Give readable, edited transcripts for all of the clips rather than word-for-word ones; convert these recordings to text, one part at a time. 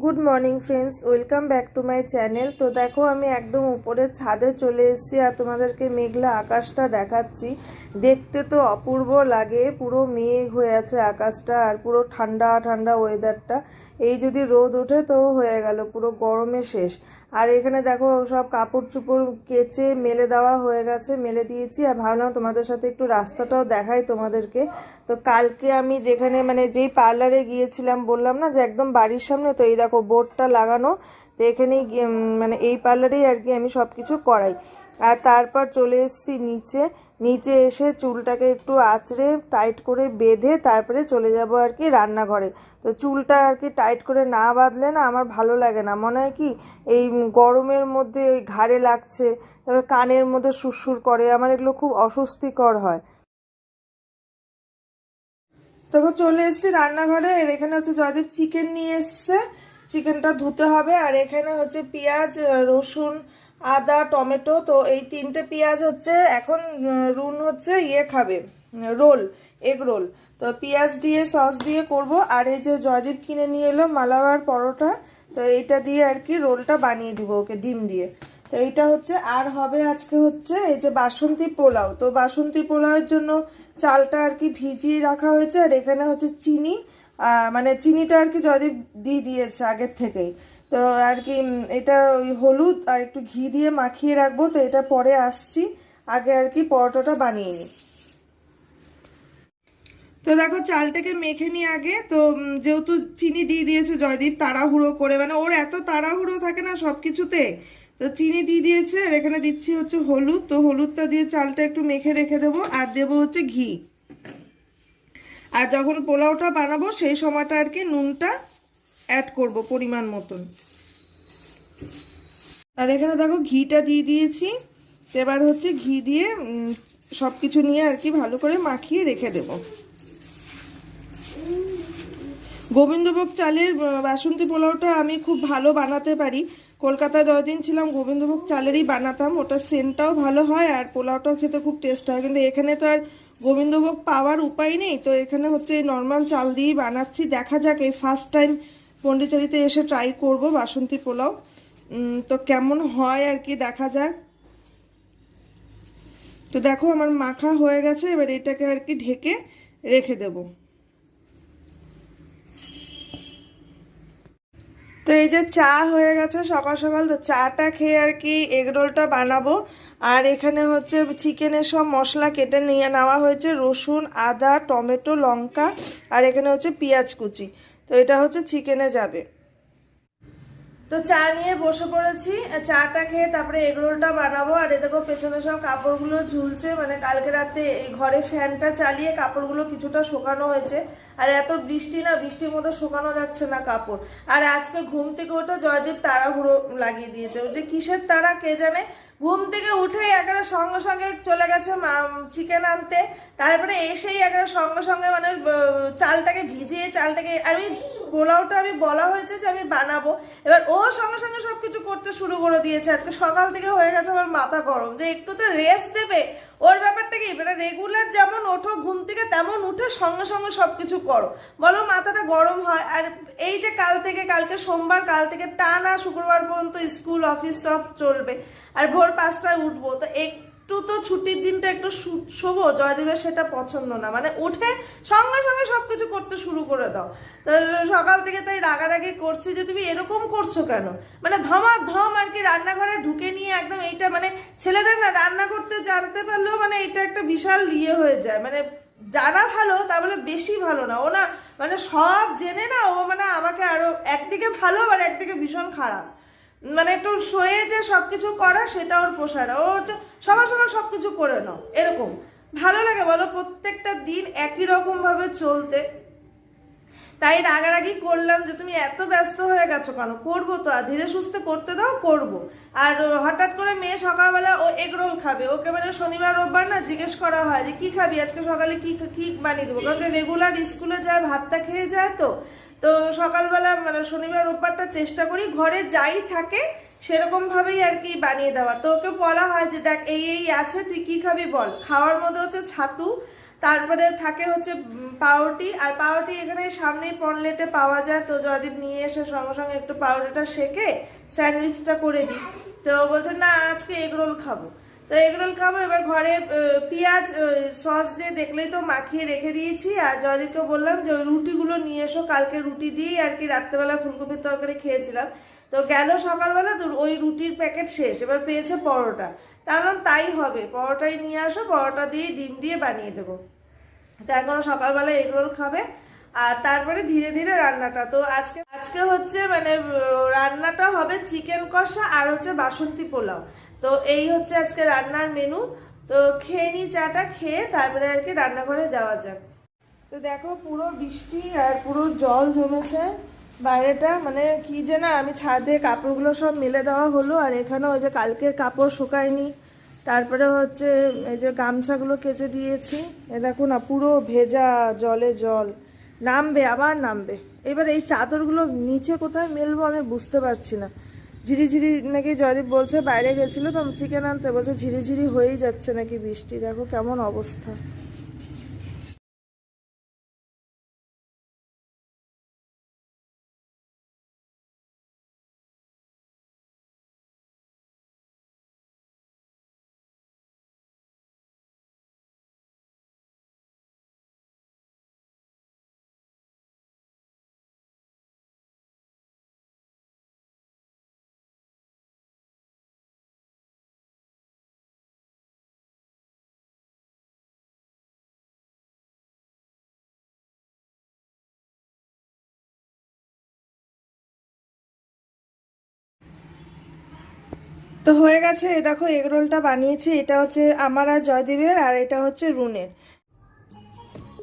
Good morning friends, welcome back to my channel. তো দেখো আমি একদম উপরের ছাদে চলে এসেছি আর তোমাদেরকে মেঘলা আকাশটা দেখাচ্ছি। দেখতে তো অপূর্ব লাগে, পুরো মেঘ হয়ে আছে আকাশটা আর পুরো ঠান্ডা ঠান্ডা ওয়েদারটা। এই যদি রোদ ওঠে তো হয়ে গেল, পুরো গরমে শেষ। আর এখানে দেখো সব কাপড় চোপড় কেচে মেলে দেওয়া হয়ে গেছে, মেলে দিয়েছি। আর ভাবলাম তোমাদের সাথে একটু রাস্তাটাও দেখাই তোমাদেরকে। তো কালকে আমি যেখানে যেই পার্লারে গিয়েছিলাম বললাম না যে একদম বাড়ির সামনে, তো এই দেখো বোর্ডটা লাগানো। তো এখানেই এই পার্লারেই আর কি আমি সব কিছু করাই। আর তারপর চলে এসেছি নিচে। নিচে এসে চুলটাকে একটু আঁচড়ে টাইট করে বেঁধে তারপরে চলে যাব আর কি রান্নাঘরে। তো চুলটা আর কি টাইট করে না বাঁধলে না আমার ভালো লাগে না, মনে হয় কি এই গরমের মধ্যে ওই ঘাড়ে লাগছে, তারপর কানের মধ্যে সুরসুর করে, আমার এগুলো খুব অস্বস্তিকর হয়। তবে চলে এসেছি রান্নাঘরে। আর এখানে হচ্ছে জয়দীপ চিকেন নিয়ে এসছে, চিকেনটা ধুতে হবে। আর এখানে হচ্ছে পেঁয়াজ, রসুন, আদা, টমেটো। তো এই তিনটে পেঁয়াজ হচ্ছে এখন রুন হচ্ছে খাবে রোল, এগ রোল। তো পেঁয়াজ দিয়ে সস দিয়ে করব। আর এই যে জয়দীপ কিনে নিয়ে এলো মালাবার পরোটা, তো এইটা দিয়ে আর কি রোলটা বানিয়ে দিব ওকে ডিম দিয়ে। তো এইটা হচ্ছে আর হবে আজকে হচ্ছে এই যে বাসন্তী পোলাও। তো বাসন্তী পোলাওয়ের জন্য চালটা আর কি ভিজিয়ে রাখা হয়েছে। আর এখানে হচ্ছে চিনি, চিনিটা আর কি জয়দীপ দিয়ে দিয়েছে আগের থেকেই। তো আর কি এটা ওই হলুদ আর একটু ঘি দিয়ে মাখিয়ে রাখবো। তো এটা পরে আসছি, আগে আর কি পরোটাটা বানিয়ে নিই। তো দেখো চালটাকে মেখে নিই আগে। তো যেহেতু চিনি দিয়ে দিয়েছে জয়দীপ তাড়াহুড়ো করে, ওর এত তাড়াহুড়ো থাকে না সব কিছুতে, তো চিনি দিয়ে দিয়েছে। আর এখানে দিচ্ছি হচ্ছে হলুদ। তো হলুদটা দিয়ে চালটা একটু মেখে রেখে দেবো। আর দেবো হচ্ছে ঘি। আর যখন পোলাওটা বানাবো সেই সময়টা আর কি নুনটা অ্যাড করব পরিমাণ মতন। আর এখানে দেখো ঘিটা দিয়ে দিয়েছি। এবার হচ্ছে ঘি দিয়ে সব কিছু নিয়ে আর কি ভালো করে মাখিয়ে রেখে দেবো। গোবিন্দভোগ চালের বাসন্তী পোলাওটা আমি খুব ভালো বানাতে পারি। কলকাতায় যতদিন ছিলাম গোবিন্দভোগ চালেরই বানাতাম, ওটা সেন্টটাও ভালো হয় আর পোলাওটাও খেতে খুব টেস্ট হয়। কিন্তু এখানে তো আর গোবিন্দভোগ পাওয়ার উপায় নেই, তো এখানে হচ্ছে নর্মাল চাল দিয়েই বানাচ্ছি। দেখা যাক, এই ফার্স্ট টাইম পন্ডিচেরিতে এসে ট্রাই করব বাসন্তী পোলাও, তো কেমন হয় আর কি দেখা যাক। তো দেখো আমার মাখা হয়ে গেছে, এবার এটাকে আর কি ঢেকে রেখে দেবো। তো এই যে চা হয়ে গেছে সকাল সকাল, তো চাটা খেয়ে আর কি এগরোলটা বানাবো। আর এখানে হচ্ছে চিকেনের সব মশলা কেটে নিয়ে নেওয়া হয়েছে, রসুন, আদা, টমেটো, লঙ্কা, আর এখানে হচ্ছে পেঁয়াজ কুচি। তো এটা হচ্ছে চিকেনে যাবে। তো চা নিয়ে বসে পড়েছি, চাটা খেয়ে তারপরে এগরোলটা বানাবো। আর এ দেখো পেছনে সব কাপড়গুলো ঝুলছে, কালকে রাতে এই ঘরে ফ্যানটা চালিয়ে কাপড়গুলো কিছুটা শুকানো হয়েছে। আর এত বৃষ্টি না, বৃষ্টির মধ্যে শুকানো যাচ্ছে না কাপড়। আর আজকে ঘুম থেকে ওঠে জয়দীপ তাড়াহুড়ো লাগিয়ে দিয়েছে, ওই যে কিসের তাড়া কে জানে। ঘুম থেকে উঠেই একেবারে সঙ্গে সঙ্গে চলে গেছে চিকেন আনতে। তারপরে এসেই একেবারে সঙ্গে সঙ্গে চালটাকে ভিজিয়ে চালটাকে আমি পোলাওটা আমি বলা হয়েছে যে আমি বানাবো, এবার ও সঙ্গে সঙ্গে সবকিছু করতে শুরু করে দিয়েছে। আজকে সকাল থেকে হয়ে গেছে আমার মাথা গরম, যে একটু তো রেস্ট দেবে। ওর ব্যাপারটা কি, রেগুলার যেমন ওঠো ঘুম থেকে তেমন উঠে সঙ্গে সঙ্গে সবকিছু করো, বলো মাথাটা গরম হয়। আর এই যে কালকে সোমবার, কাল থেকে টানা শুক্রবার পর্যন্ত স্কুল অফিস সব চলবে। আর ভোর 5টায় উঠবো, তো একটু তো ছুটির দিনটা একটু শোবো, জয়দেবের সেটা পছন্দ না, উঠে সঙ্গে সঙ্গে সবকিছু করতে শুরু করে দাও। তো সকাল থেকে তাই রাগারাগি করছি যে তুমি এরকম করছো কেন, ধমাধম আর কি রান্নাঘরে ঢুকে নিয়ে একদম এইটা ছেলেদের না রান্না করতে জানতে পারলেও এটা একটা বিশাল হয়ে যায়। জানা ভালো, তা বলে বেশি ভালো না। ও না সব জেনে না ও আমাকে আরো একদিকে ভালো আর একদিকে ভীষণ খারাপ। একটু শোয়ে যে সবকিছু করা সেটা ওর পোষায় না। ও হচ্ছে সকাল সকাল সবকিছু করে নাও, এরকম ভালো লাগে বলো প্রত্যেকটা দিন একই রকম ভাবে চলতে। তাই রাগারাগি করলাম যে তুমি এত ব্যস্ত হয়ে গেছো কেন, করবো তো ধীরে সুস্থে করতে দাও, করবো। আর হঠাৎ করে মেয়ে সকালবেলা ও এগরোল খাবে, ওকে শনিবার রোববার না জিজ্ঞেস করা হয় যে কি খাবি আজকে সকালে, কি কি বানিয়ে দেবো, কারণ রেগুলার স্কুলে যায় ভাতটা খেয়ে যায়। তো সকালবেলা শনিবার রোববারটা চেষ্টা করি ঘরে যাই থাকে সেরকম ভাবেই আর কি বানিয়ে দেওয়া। তো ওকে বলা হয় যে দেখ এই আছে, তুই কি খাবি বল। খাওয়ার মধ্যে হচ্ছে ছাতু, তারপরে থাকে হচ্ছে পাউরুটি, আর পাউরুটি এখানে সামনেই পনলেটে পাওয়া যায়, তো জয়দীপ নিয়ে এসে সঙ্গে সঙ্গে একটু পাউরুটিটা সেকে স্যান্ডউইচটা করে দিই। তো বলছে না আজকে এগরোল খাবো, তো এগরোল খাবো। এবার ঘরে পেঁয়াজ সস দিয়ে দেখলেই তো মাখিয়ে রেখে দিয়েছি, আর জয়দীপকে বললাম যে ওই রুটিগুলো নিয়ে এসো, কালকে রুটি দিয়েই আর কি রাত্রেবেলা ফুলকপির তরকারি খেয়েছিলাম। তো গেল সকালবেলা, তো ওই রুটির প্যাকেট শেষ, এবার পেয়েছে পরোটা, তার মানে তাই হবে, পরোটাই নিয়ে আসো, পরোটা দিয়ে ডিম দিয়ে বানিয়ে দেবো। তো এখন সকালবেলা এগরোল খাবে, আর তারপরে ধীরে ধীরে রান্নাটা। তো আজকে আজকে হচ্ছে মানে রান্নাটা হবে চিকেন কষা আর হচ্ছে বাসন্তী পোলাও। তো এই হচ্ছে আজকে রান্নার মেনু। তো খেয়ে নি, চাটা খেয়ে তারপরে আর কি রান্নাঘরে যাওয়া যাক। তো দেখো পুরো বৃষ্টি আর পুরো জল জমেছে বাইরেটা, মানে কি যে না, আমি ছাদে কাপড়গুলো সব মেলে দেওয়া হলো, আর এখানে ওই যে কালকের কাপড় শুকায়নি, তারপরে হচ্ছে এই যে গামছাগুলো কেচে দিয়েছি, এ দেখো না পুরো ভেজা, জলে জল, নামবে আবার নামবে। এবার এই চাদরগুলো নিচে কোথায় মেলবো আমি বুঝতে পারছি না। ঝিরিঝিরি নাকি জয়দীপ বলছে, বাইরে গেছিলো তো চিকেন আনতে, বলছে ঝিরিঝিরি হয়েই যাচ্ছে নাকি বৃষ্টি, দেখো কেমন অবস্থা। তো হয়ে গেছে, এই দেখো এগরোলটা বানিয়েছি, এটা হচ্ছে আমার আর জয়দীপের, আর এটা হচ্ছে রুনের।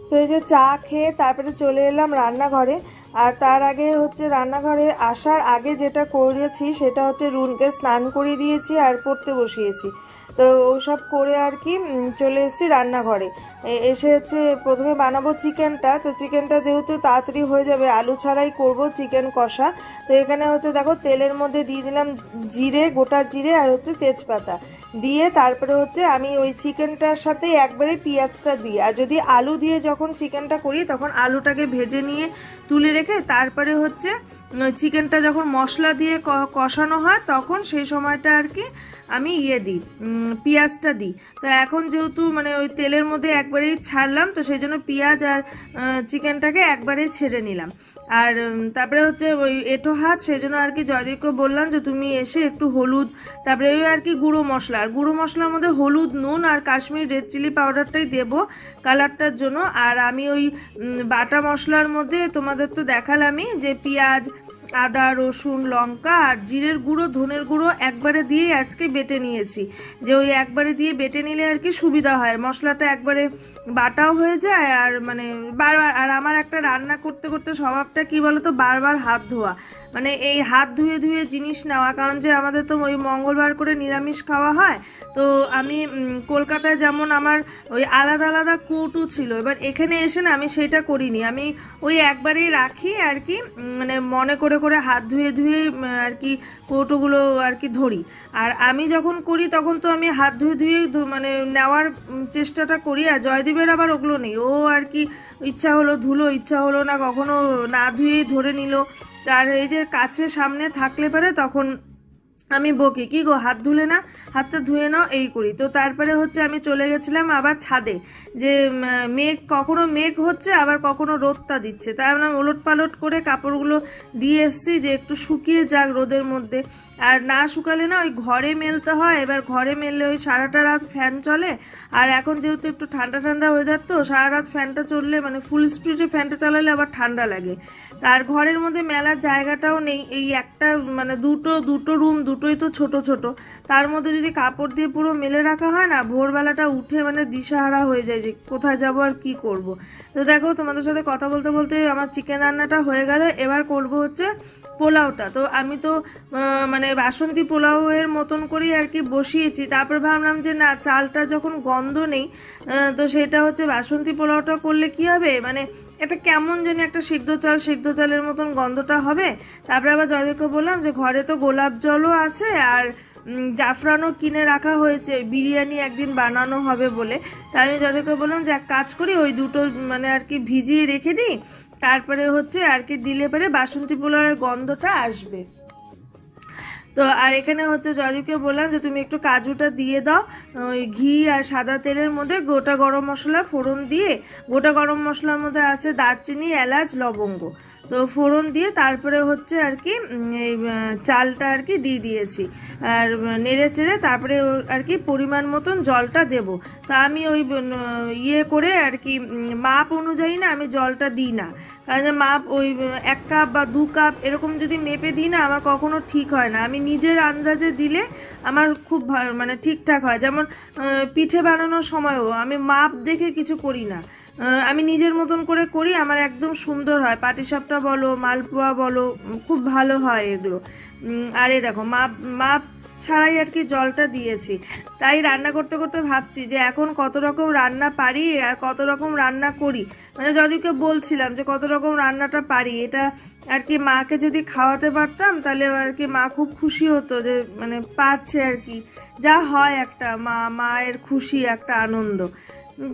তো এই যে চা খেয়ে তারপরে চলে এলাম রান্নাঘরে। আর তার আগে হচ্ছে রান্নাঘরে আসার আগে যেটা করেছি সেটা হচ্ছে রুনকে স্নান করিয়ে দিয়েছি আর পড়তে বসিয়েছি। তো ওসব করে আর কি চলে এসেছি রান্নাঘরে। এসে হচ্ছে প্রথমে বানাবো চিকেনটা। তো চিকেনটা যেহেতু তাড়াতাড়ি হয়ে যাবে, আলু ছাড়াই করব চিকেন কষা। তো এখানে হচ্ছে দেখো তেলের মধ্যে দিয়ে দিলাম জিরে, গোটা জিরে আর হচ্ছে তেজপাতা দিয়ে, তারপরে হচ্ছে আমি ওই চিকেনটার সাথে একবারে পেঁয়াজটা দিই। আর যদি আলু দিয়ে যখন চিকেনটা করি তখন আলুটাকে ভেজে নিয়ে তুলে রেখে তারপরে হচ্ছে চিকেনটা যখন মশলা দিয়ে কষানো হয় তখন সেই সময়টা আর কি আমি দিই, পেঁয়াজটা দিই। তো এখন যেহেতু মানে ওই তেলের মধ্যে একবারেই ছাড়লাম, তো সেই জন্য পেঁয়াজ আর চিকেনটাকে একবারেই ছেড়ে নিলাম। আর তারপরে হচ্ছে ওই এঁটো হাত, সেই জন্য আর কি জয়দীপকে বললাম যে তুমি এসে একটু হলুদ, তারপরে ওই আর কি গুঁড়ো মশলা, আর গুঁড়ো মশলার মধ্যে হলুদ, নুন আর কাশ্মীর রেড চিলি পাউডারটাই দেবো কালারটার জন্য। আর আমি ওই বাটা মশলার মধ্যে তোমাদের তো দেখালামই যে পেঁয়াজ, আদা, রসুন, লঙ্কা আর জিরের গুঁড়ো, ধনের গুঁড়ো একবারে দিয়ে আজকে বেটে নিয়েছি, যে ওই একবারে দিয়ে বেটে নিলে আর কি সুবিধা হয়, মশলাটা একবারে বাটাও হয়ে যায়। আর মানে বারবার, আর আমার একটা রান্না করতে করতে স্বভাবটা কি বলতো, বারবার হাত ধোয়া, মানে এই হাত ধুয়ে ধুয়ে জিনিস নেওয়া, কারণ যে আমাদের তো ওই মঙ্গলবার করে নিরামিষ খাওয়া হয়। তো আমি কলকাতায় যেমন আমার ওই আলাদা আলাদা কৌটো ছিল, এবার এখানে এসে না আমি সেটা করিনি, আমি ওই একবারেই রাখি আর কি, মানে মনে করে করে হাত ধুয়ে ধুয়ে আর কি কৌটোগুলো আর কি ধরি। আর আমি যখন করি তখন তো আমি হাত ধুয়ে ধুয়ে মানে নেওয়ার চেষ্টাটা করি। আর জয়দীপের আবার ওগুলো নেই, ও আর কি ইচ্ছা হলো ধুলো, ইচ্ছা হলো না কখনো না ধুয়েই ধরে নিল। আর এই যে কাছের সামনে থাকলে পারে তখন আমি বকি, কি গো হাত ধুলে না, হাতটা ধুয়ে নাও, এই করি। তো তারপরে হচ্ছে আমি চলে গেছিলাম আবার ছাদে, যে মেঘ, কখনো মেঘ হচ্ছে আবার কখনো রোদটা দিচ্ছে, তাই আমরা ওলট পালট করে কাপড়গুলো দিয়ে এসছি যে একটু শুকিয়ে যাক রোদের মধ্যে। আর না শুকালে না ওই ঘরে মেলতে হয়, এবার ঘরে মেললে ওই সারাটা রাত ফ্যান চলে। আর এখন যেহেতু একটু ঠান্ডা ঠান্ডা ওয়েদার, তো সারা রাত ফ্যানটা চললে মানে ফুল স্পিডে ফ্যানটা চালালে আবার ঠান্ডা লাগে। আর ঘরের মধ্যে মেলার জায়গাটাও নেই, এই একটা মানে দুটো রুম, দুটোই তো ছোট ছোট, তার মধ্যে যদি কাপড় দিয়ে পুরো মেলে রাখা হয় না, ভোরবেলাটা উঠে মানে দিশাহারা হয়ে যায় যে কোথায় যাব আর কি করব। তো দেখো তোমাদের সাথে কথা বলতে বলতে আমার চিকেন রান্নাটা হয়ে গেল, এবার করব হচ্ছে পোলাওটা। তো আমি তো মানে বাসন্তী পোলাওয়ের মতন করেই আর কি বসিয়েছি, তারপর ভাবলাম যে না, চালটা যখন গন্ধ নেই, তো সেটা হচ্ছে বাসন্তী পোলাওটা করলে কি হবে, মানে এটা কেমন জানি একটা সিদ্ধ চালের মতন গন্ধটা হবে। তারপরে আবার জয়দেবকে বললাম যে ঘরে তো গোলাপ জলও আছে, আর জাফরানও কিনে রাখা হয়েছে, বিরিয়ানি একদিন বানানো হবে বলে। তাই আমি যাদেরকে বললাম যে এক কাজ করি ওই দুটো মানে আর কি ভিজিয়ে রেখে দিই, তারপরে হচ্ছে আর কি দিলে পরে বাসন্তী পোলাওয়ের গন্ধটা আসবে। তো আর এখানে হচ্ছে জয়দীপকে বললাম যে তুমি একটু কাজুটা দিয়ে দাও, ওই ঘি আর সাদা তেলের মধ্যে গোটা গরম মশলা ফোড়ন দিয়ে, গোটা গরম মশলার মধ্যে আছে দারচিনি, এলাচ, লবঙ্গ, তো ফোড়ন দিয়ে তারপরে হচ্ছে আর কি এই চালটা আর কি দিয়ে দিয়েছি, আর নেড়ে চেড়ে তারপরে আর কি পরিমাণ মতন জলটা দেব। তা আমি ওই ইয়ে করে আর কি মাপ অনুযায়ী না আমি জলটা দিই না, কারণ মাপ ওই 1 কাপ বা 2 কাপ এরকম যদি মেপে দিই না আমার কখনো ঠিক হয় না। আমি নিজের আন্দাজে দিলে আমার খুব মানে ঠিকঠাক হয়। যেমন পিঠে বানানোর সময়ও আমি মাপ দেখে কিছু করি না, আমি নিজের মতন করে করি, আমার একদম সুন্দর হয়। পাটিসাপটা বলো, মালপোয়া বলো, খুব ভালো হয় এগুলো। আর এই দেখো মাপ মাপ ছাড়াই আর কি জলটা দিয়েছি। তাই রান্না করতে করতে ভাবছি যে এখন কত রকম রান্না পারি আর কত রকম রান্না করি, মানে যদিকে বলছিলাম যে কত রকম রান্নাটা পারি, এটা আর কি মাকে যদি খাওয়াতে পারতাম তাহলে আর কি মা খুব খুশি হতো যে মানে পারছে আর কি, যা হয় একটা মায়ের খুশি, একটা আনন্দ।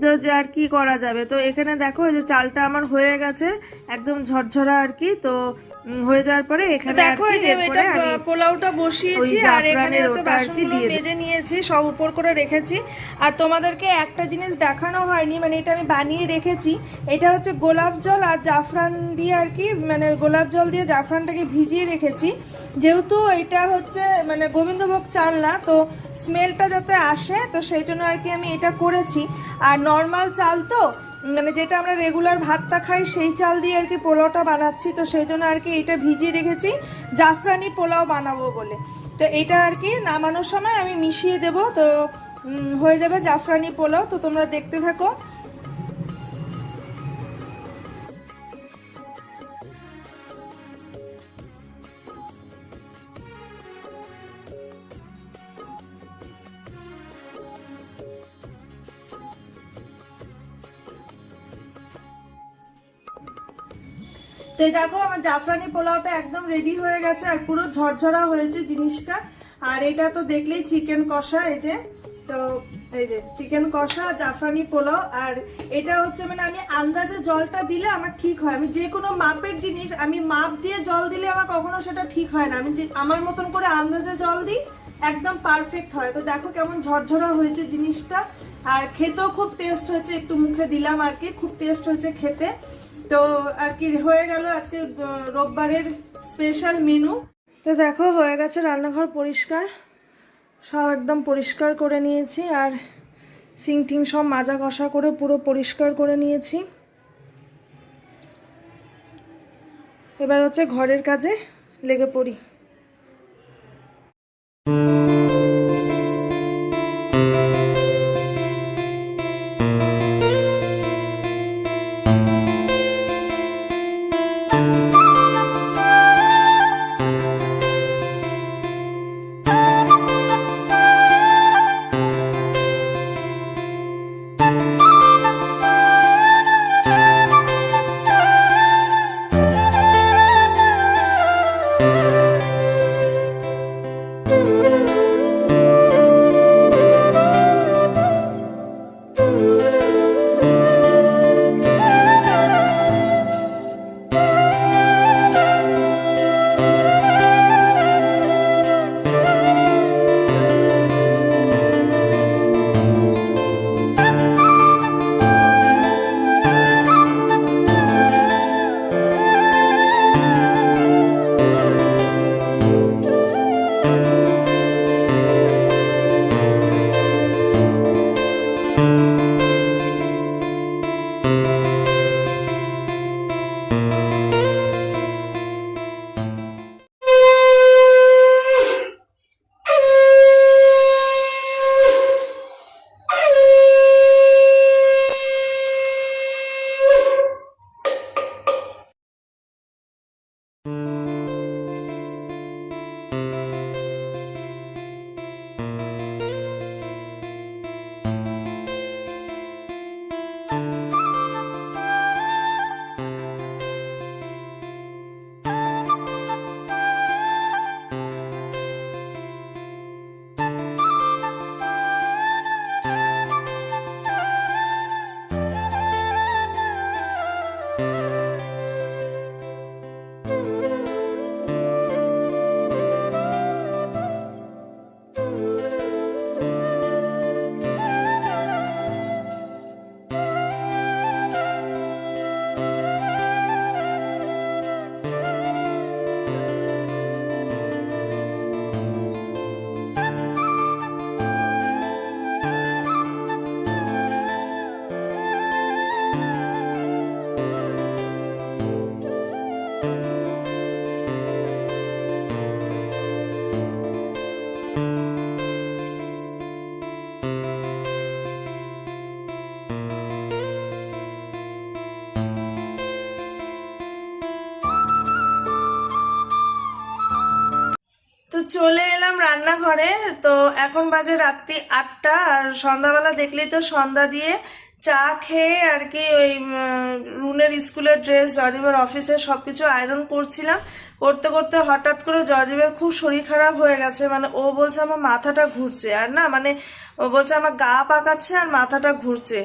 তো যে আর কি করা যাবে। তো এখানে দেখো এই যে চালটা আমার হয়ে গেছে একদম ঝরঝরা আর কি। তো হয়ে যাওয়ার পরে এখানে দেখো এই যে এটা পোলাওটা বসিয়েছি আর এখানে হচ্ছে বাসনগুলো মেজে নিয়েছি, সব উপর করে রেখেছি। আর তোমাদেরকে একটা জিনিস দেখানো হয়নি, মানে এটা আমি বানিয়ে রেখেছি, এটা হচ্ছে গোলাপ জল আর জাফরান দিয়ে আর কি, মানে গোলাপ জল দিয়ে জাফরানটাকে ভিজিয়ে রেখেছি, যেহেতু এটা হচ্ছে মানে গোবিন্দভোগ চাল না, তো স্মেলটা যাতে আসে, তো সেই জন্য আর কি আমি এটা করেছি। আর নর্মাল চাল তো মানে যেটা আমরা রেগুলার ভাতটা খাই সেই চাল দিয়ে আর কি পোলাওটা বানাচ্ছি, তো সেই জন্য আর কি এটা ভিজিয়ে রেখেছি জাফরানি পোলাও বানাবো বলে। তো এটা আর কি নামানোর সময় আমি মিশিয়ে দেব, তো হয়ে যাবে জাফরানি পোলাও। তো তোমরা দেখতে থাকো। তো দেখো আমার জাফরানি পোলাওটা একদম রেডি হয়ে গেছে আর পুরো ঝরঝরা হয়েছে জিনিসটা। আর এটা তো দেখলেই চিকেন কষা, এই যে, তো এই যে চিকেন কষা জাফরানি পোলাও। আর এটা হচ্ছে মানে আমি আন্দাজে জলটা দিলে আমার ঠিক হয়, আমি যে কোনো মাপের জিনিস আমি মাপ দিয়ে জল দিলে আমার কখনো সেটা ঠিক হয় না, আমি যে আমার মতন করে আন্দাজে জল দিই একদম পারফেক্ট হয়। তো দেখো কেমন ঝরঝরা হয়েছে জিনিসটা, আর খেতেও খুব টেস্ট হয়েছে, একটু মুখে দিলাম আর কি, খুব টেস্ট হয়েছে খেতে। তো আর কি হয়ে গেল আজকে রোববারের স্পেশাল মেনু। তো দেখো হয়ে গেছে রান্নাঘর পরিষ্কার, সব একদম পরিষ্কার করে নিয়েছি, আর সিঙ্ক টিং সব মাজা কষা করে পুরো পরিষ্কার করে নিয়েছি। এবার হচ্ছে ঘরের কাজে লেগে পড়ি। চলে এলাম রান্নাঘরে। তো এখন বাজে রাত্রি 8টা, আর সন্ধ্যাবেলা দেখলেই তো, সন্ধ্যা দিয়ে চা খেয়ে আর কি ওই রুনের স্কুলের ড্রেস, জয়দীপের অফিসে সবকিছু আয়রন করছিলাম। করতে করতে হঠাৎ করে জয়দীপের খুব শরীর খারাপ হয়ে গেছে, মানে ও বলছে আমার মাথাটা ঘুরছে, আর না মানে ও বলছে আমার গা পাকাচ্ছে আর মাথাটা ঘুরছে।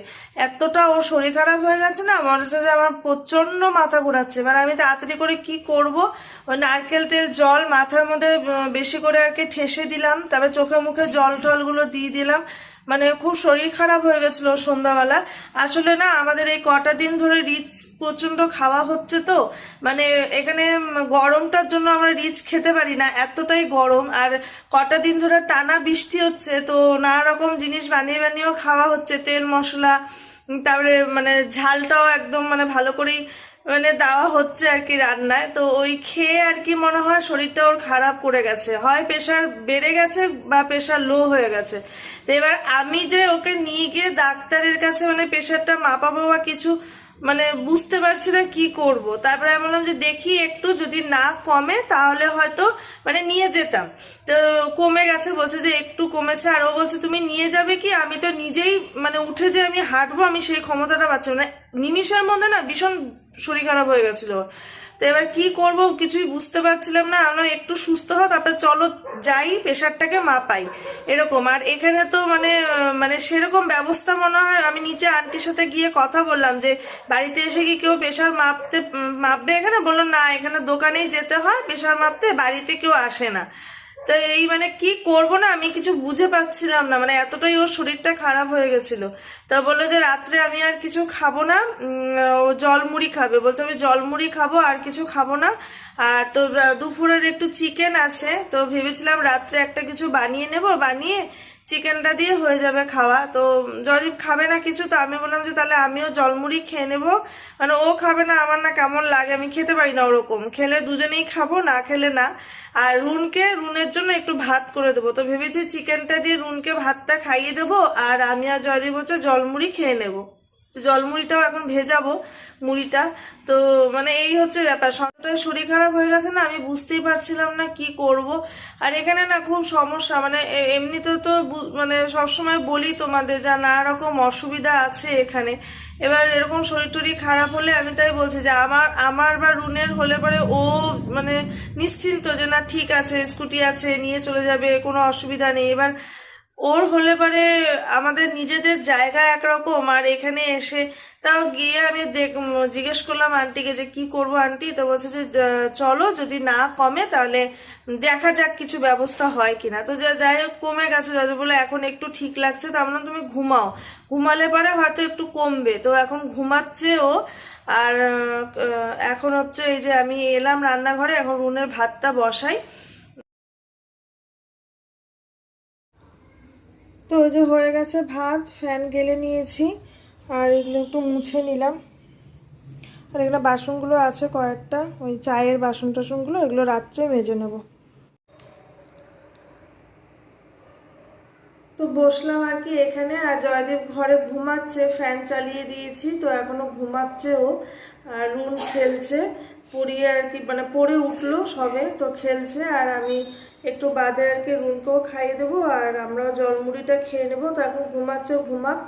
এতটা ওর শরীর খারাপ হয়ে গেছে না, মনে হচ্ছে যে আমার প্রচন্ড মাথা ঘুরাচ্ছে। এবার আমি তাড়াতাড়ি করে কি করব, ওই নারকেল তেল জল মাথার মধ্যে বেশি করে আর কি ঠেসে দিলাম, তারপরে চোখে মুখে জল টলগুলো দিয়ে দিলাম। মানে খুব শরীর খারাপ হয়ে গেছিল সন্ধ্যাবেলা। আসলে না আমাদের এই কটা দিন ধরে রিচ প্রচন্ড খাওয়া হচ্ছে, তো মানে এখানে গরমটার জন্য আমরা রিচ খেতে পারি না, এতটাই গরম। আর কটা দিন ধরে টানা বৃষ্টি হচ্ছে, তো নানা রকম জিনিস বানিয়ে বানিয়েও খাওয়া হচ্ছে, তেল মশলা, তারপরে মানে ঝালটাও একদম মানে ভালো করেই মানে দেওয়া হচ্ছে আর কি রান্নায়। তো ওই খেয়ে আর কি মনে হয় শরীরটা ওর খারাপ করে গেছে, হয় প্রেশার বেড়ে গেছে বা প্রেশার লো হয়ে গেছে। তো এবার আমি যে ওকে নিয়ে গিয়ে ডাক্তারের কাছে মানে প্রেশারটা মাপাবো বা কিছু মানে বুঝতে পারছি না কি করব। তারপরে আমি বললাম যে দেখি একটু যদি না কমে তাহলে হয়তো মানে নিয়ে যেতাম। তো কমে গেছে, বলছে যে একটু কমেছে। আর ও বলছে তুমি নিয়ে যাবে কি, আমি তো নিজেই মানে উঠে যে আমি হাঁটবো আমি সেই ক্ষমতাটা পাচ্ছি না। নিমিষের মধ্যে না ভীষণ শরীর খারাপ হয়ে গেছিল। তো এবার কি করব কিছুই বুঝতে পারছিলাম না। আমরা একটু সুস্থ হও তারপরে চলো যাই প্রেশারটাকে মাপাই এরকম। আর এখানে তো মানে মানে সেরকম ব্যবস্থা মনে হয়, আমি নিচে আন্টির সাথে গিয়ে কথা বললাম যে বাড়িতে এসে কি কেউ প্রেশার মাপবে এখানে, বললো না এখানে দোকানেই যেতে হয় প্রেশার মাপতে, বাড়িতে কেউ আসে না। তো এই মানে কি করব না আমি কিছু বুঝে পাচ্ছিলাম না, মানে এতটাই ওর শরীরটা খারাপ হয়ে গেছিল। তা বললো যে রাত্রে আমি আর কিছু খাবো না, ও জলমুড়ি খাবে, বলছে আমি জলমুড়ি খাবো আর কিছু খাবো না। আর তো দুপুরের একটু চিকেন আছে, তো ভেবেছিলাম রাত্রে একটা কিছু বানিয়ে নেব, বানিয়ে চিকেনটা দিয়ে হয়ে যাবে খাওয়া। তো জয়দীপ খাবে না কিছু, তো আমি বললাম যে তাহলে আমিও জলমুড়ি খেয়ে নেবো, মানে ও খাবে না, আমার না কেমন লাগে, আমি খেতে পারি না ওরকম, খেলে দুজনেই খাবো না খেলে না। আর রুনের জন্য একটু ভাত করে দেবো, তো ভেবেছি চিকেনটা দিয়ে রুনকে ভাতটা খাইয়ে দেবো, আর আমি আর জয়দীপ হচ্ছে জলমুড়ি খেয়ে নেবো। জলমুড়িটাও এখন ভেজাবো মুড়িটা। তো মানে এই হচ্ছে ব্যাপার, সন্ধ্যায় শরীর খারাপ হয়ে গেছে না, আমি বুঝতেই পারছিলাম না কি করব। আর এখানে না খুব সমস্যা, মানে এমনিতে তো মানে সবসময় বলি তোমাদের যা নানা রকম অসুবিধা আছে এখানে। এবার এরকম শরীর টরীর খারাপ হলে আমি তাই বলছি যে আমার বা রুনের হলে পরে ও মানে নিশ্চিন্ত যে না ঠিক আছে, স্কুটি আছে নিয়ে চলে যাবে, কোনো অসুবিধা নেই। এবার ওর হলে পরে আমাদের নিজেদের জায়গা একরকম, আর এখানে এসে তাও গিয়ে আমি জিজ্ঞেস করলাম আন্টিকে যে কি করব আন্টি, তো বলছে যে চলো যদি না কমে তাহলে দেখা যাক কিছু ব্যবস্থা হয় কিনা। তো যাই হোক কমে গেছে, যাতে বলে এখন একটু ঠিক লাগছে, তার মানে তুমি ঘুমাও, ঘুমালে পরে হয়তো একটু কমবে। তো এখন ঘুমাচ্ছে ও। আর এখন হচ্ছে এই যে আমি এলাম রান্নাঘরে, এখন রুনের ভাতটা বসাই। তো ওই যে হয়ে গেছে ভাত, ফ্যান গেলে নিয়েছি, আর এগুলো একটু মুছে নিলাম। আর এগুলো বাসনগুলো আছে কয়েকটা, ওই চায়ের বাসন টাসনগুলো, এগুলো রাত্রে মেজে নেব। তো বসলাম আর কি এখানে, আর জয়দীপ ঘরে ঘুমাচ্ছে, ফ্যান চালিয়ে দিয়েছি, তো এখনো ঘুমাচ্ছে ও। আর রুন খেলছে, পড়িয়ে আর কি মানে পড়ে উঠলো সবে, তো খেলছে। আর আমি একটু বাদে আর কি রুনকেও খাইয়ে দেবো, আর আমরাও জলমুড়িটা খেয়ে নেবো। তো এখন ঘুমাচ্ছে, ঘুমাক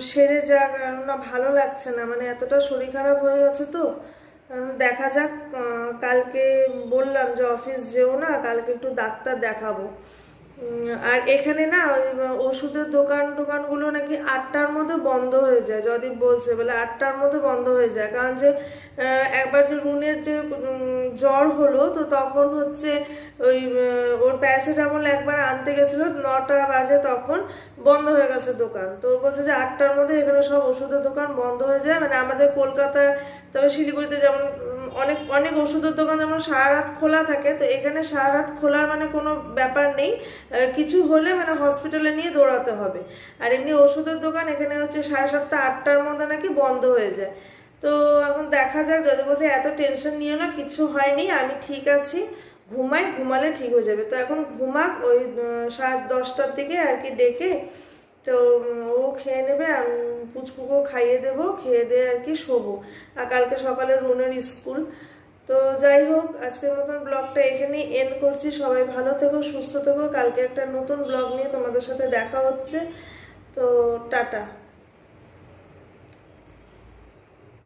সেরে যাক, না ভালো লাগছে না, মানে এতটা শরীর খারাপ হয়ে গেছে। তো দেখা যাক, কালকে বললাম যে অফিস যেও না, কালকে একটু ডাক্তার দেখাবো। আর এখানে না ওই ওষুধের দোকানগুলো নাকি 8টার মধ্যে বন্ধ হয়ে যায়, যদি বলছে বলে 8টার মধ্যে বন্ধ হয়ে যায়। কারণ যে একবার যে রুনের যে জ্বর হলো, তো তখন হচ্ছে ওই ওর প্যারাসিটামল একবার আনতে গেছিল 9টা বাজে, তখন বন্ধ হয়ে গেছে দোকান। তো বলছে যে 8টার মধ্যে এখানে সব ওষুধের দোকান বন্ধ হয়ে যায়। মানে আমাদের কলকাতায়, তবে শিলিগুড়িতে যেমন অনেক অনেক ওষুধের দোকান যেমন সারা রাত খোলা থাকে, তো এখানে সারা রাত খোলার মানে কোনো ব্যাপার নেই, কিছু হলে মানে হসপিটালে নিয়ে দৌড়াতে হবে। আর এমনি ওষুধের দোকান এখানে হচ্ছে 7:30 8টার মধ্যে নাকি বন্ধ হয়ে যায়। তো এখন দেখা যাক, যদি বলছে এত টেনশন নিও না, কিছু হয়নি, আমি ঠিক আছি, ঘুমালে ঠিক হয়ে যাবে। তো এখন ঘুমাক, ওই 10:30টার দিকে আর কি ডেকে, তো ও খেয়ে নেবে, আমি পুচকুকেও খাইয়ে দেবো, খেয়ে দিয়ে আর কি শোবো। আর কালকে সকালে রুনের স্কুল, তো যাই হোক, আজকের মতন ব্লগটা এখানেই এন্ড করছি। সবাই ভালো থেকো, সুস্থ থেকো। কালকে একটা নতুন ব্লগ নিয়ে তোমাদের সাথে দেখা হচ্ছে। তো টাটা।